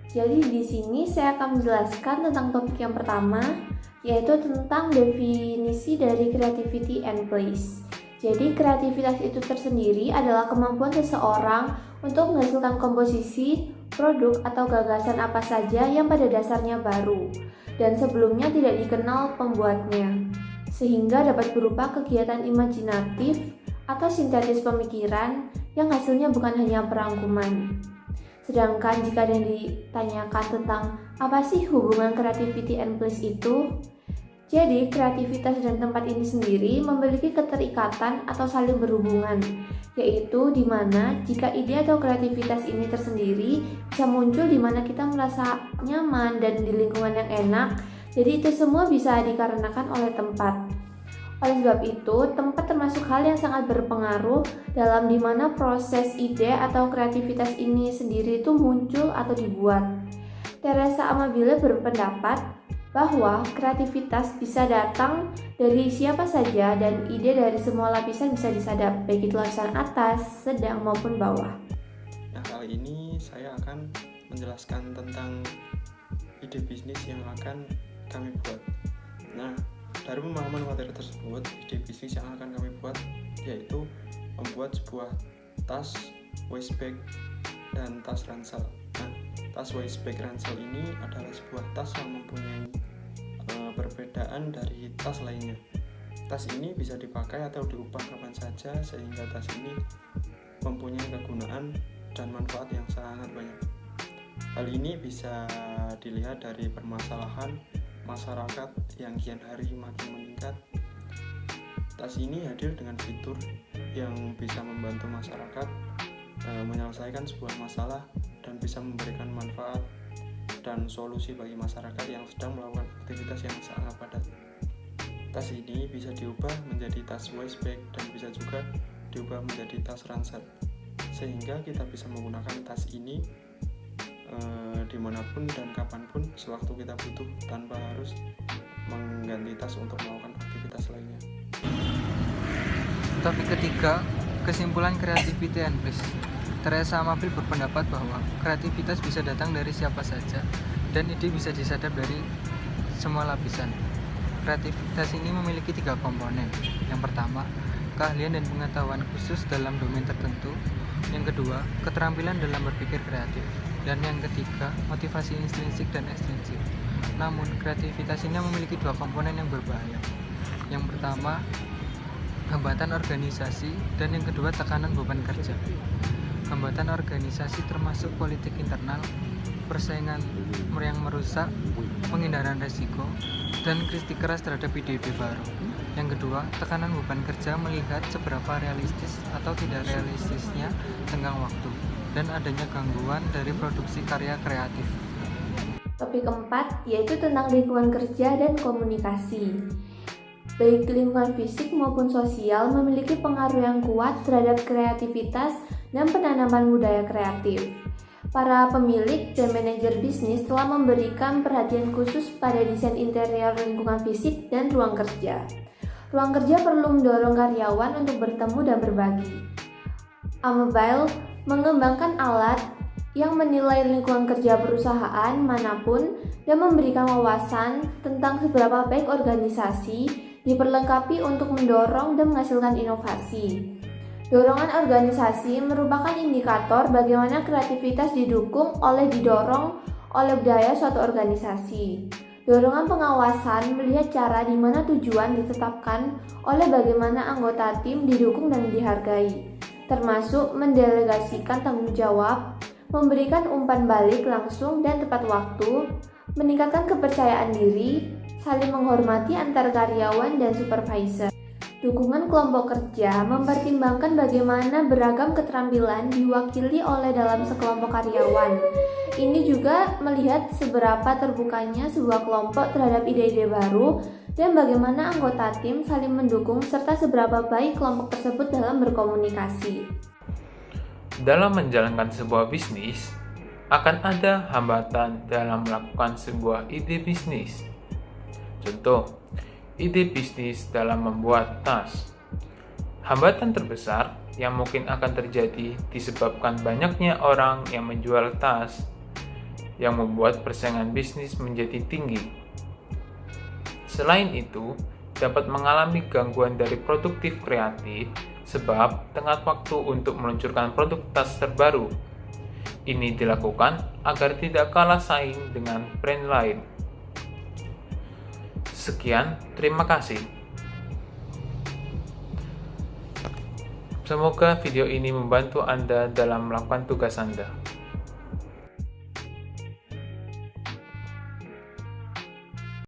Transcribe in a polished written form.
Jadi di sini saya akan menjelaskan tentang topik yang pertama, yaitu tentang definisi dari creativity and place. Jadi kreativitas itu tersendiri adalah kemampuan seseorang untuk menghasilkan komposisi, produk, atau gagasan apa saja yang pada dasarnya baru dan sebelumnya tidak dikenal pembuatnya, sehingga dapat berupa kegiatan imajinatif atau sintetis pemikiran yang hasilnya bukan hanya perangkuman. Sedangkan jika ada yang ditanyakan tentang apa sih hubungan creativity and place itu, jadi kreativitas dan tempat ini sendiri memiliki keterikatan atau saling berhubungan, yaitu di mana jika ide atau kreativitas ini tersendiri bisa muncul di mana kita merasa nyaman dan di lingkungan yang enak, jadi itu semua bisa dikarenakan oleh tempat. Oleh sebab itu, tempat termasuk hal yang sangat berpengaruh dalam di mana proses ide atau kreativitas ini sendiri itu muncul atau dibuat. Teresa Amabile berpendapat bahwa kreativitas bisa datang dari siapa saja dan ide dari semua lapisan bisa disadap, baik itu lapisan atas, sedang maupun bawah. Nah, kali ini saya akan menjelaskan tentang ide bisnis yang akan kami buat. Nah, dari pemahaman materi tersebut, ide bisnis yang akan kami buat yaitu membuat sebuah tas, waste bag, dan tas ransel. Nah, tas waste bag ransel ini adalah sebuah tas yang mempunyai perbedaan dari tas lainnya. Tas ini bisa dipakai atau diubah kapan saja sehingga tas ini mempunyai kegunaan dan manfaat yang sangat banyak. Hal ini bisa dilihat dari permasalahan masyarakat yang kian hari makin meningkat. Tas ini hadir dengan fitur yang bisa membantu masyarakat menyelesaikan sebuah masalah dan bisa memberikan manfaat dan solusi bagi masyarakat yang sedang melakukan aktivitas yang sangat padat. Tas ini bisa diubah menjadi tas waste bag dan bisa juga diubah menjadi tas ransel, sehingga kita bisa menggunakan tas ini dimanapun dan kapanpun sewaktu kita butuh tanpa harus mengganti tas untuk melakukan aktivitas lainnya. Topik ketiga, kesimpulan creativity and place. Teresa Amabile berpendapat bahwa kreativitas bisa datang dari siapa saja dan ide bisa disadap dari semua lapisan. Kreativitas ini memiliki 3 komponen. Yang pertama, keahlian dan pengetahuan khusus dalam domain tertentu. Yang kedua, keterampilan dalam berpikir kreatif. Dan yang ketiga, motivasi intrinsik dan ekstrinsik. Namun, kreativitas ini memiliki 2 komponen yang berbahaya. Yang pertama, hambatan organisasi, dan yang kedua, tekanan beban kerja. Hambatan organisasi termasuk politik internal, persaingan yang merusak, penghindaran resiko, dan kritik keras terhadap ide-ide baru. Yang kedua, tekanan beban kerja melihat seberapa realistis atau tidak realistisnya tenggang waktu dan adanya gangguan dari produksi karya kreatif. Topik keempat yaitu tentang lingkungan kerja dan komunikasi. Baik lingkungan fisik maupun sosial memiliki pengaruh yang kuat terhadap kreativitas dan penanaman budaya kreatif. Para pemilik dan manajer bisnis telah memberikan perhatian khusus pada desain interior lingkungan fisik dan ruang kerja. Ruang kerja perlu mendorong karyawan untuk bertemu dan berbagi. Amabile mengembangkan alat yang menilai lingkungan kerja perusahaan manapun dan memberikan wawasan tentang seberapa baik organisasi diperlengkapi untuk mendorong dan menghasilkan inovasi. Dorongan organisasi merupakan indikator bagaimana kreativitas didorong oleh budaya suatu organisasi. Dorongan pengawasan melihat cara di mana tujuan ditetapkan oleh bagaimana anggota tim didukung dan dihargai, termasuk mendelegasikan tanggung jawab, memberikan umpan balik langsung dan tepat waktu, meningkatkan kepercayaan diri, saling menghormati antar karyawan dan supervisor. Dukungan kelompok kerja mempertimbangkan bagaimana beragam keterampilan diwakili oleh dalam sekelompok karyawan. Ini juga melihat seberapa terbukanya sebuah kelompok terhadap ide-ide baru dan bagaimana anggota tim saling mendukung serta seberapa baik kelompok tersebut dalam berkomunikasi. Dalam menjalankan sebuah bisnis, akan ada hambatan dalam melakukan sebuah ide bisnis. Contoh, ide bisnis dalam membuat tas. Hambatan terbesar yang mungkin akan terjadi disebabkan banyaknya orang yang menjual tas. yang membuat persaingan bisnis menjadi tinggi. Selain itu, dapat mengalami gangguan dari produktif kreatif sebab tenggat waktu untuk meluncurkan produk tas terbaru. Ini dilakukan agar tidak kalah saing dengan brand lain. Sekian, terima kasih. Semoga video ini membantu Anda dalam melakukan tugas Anda.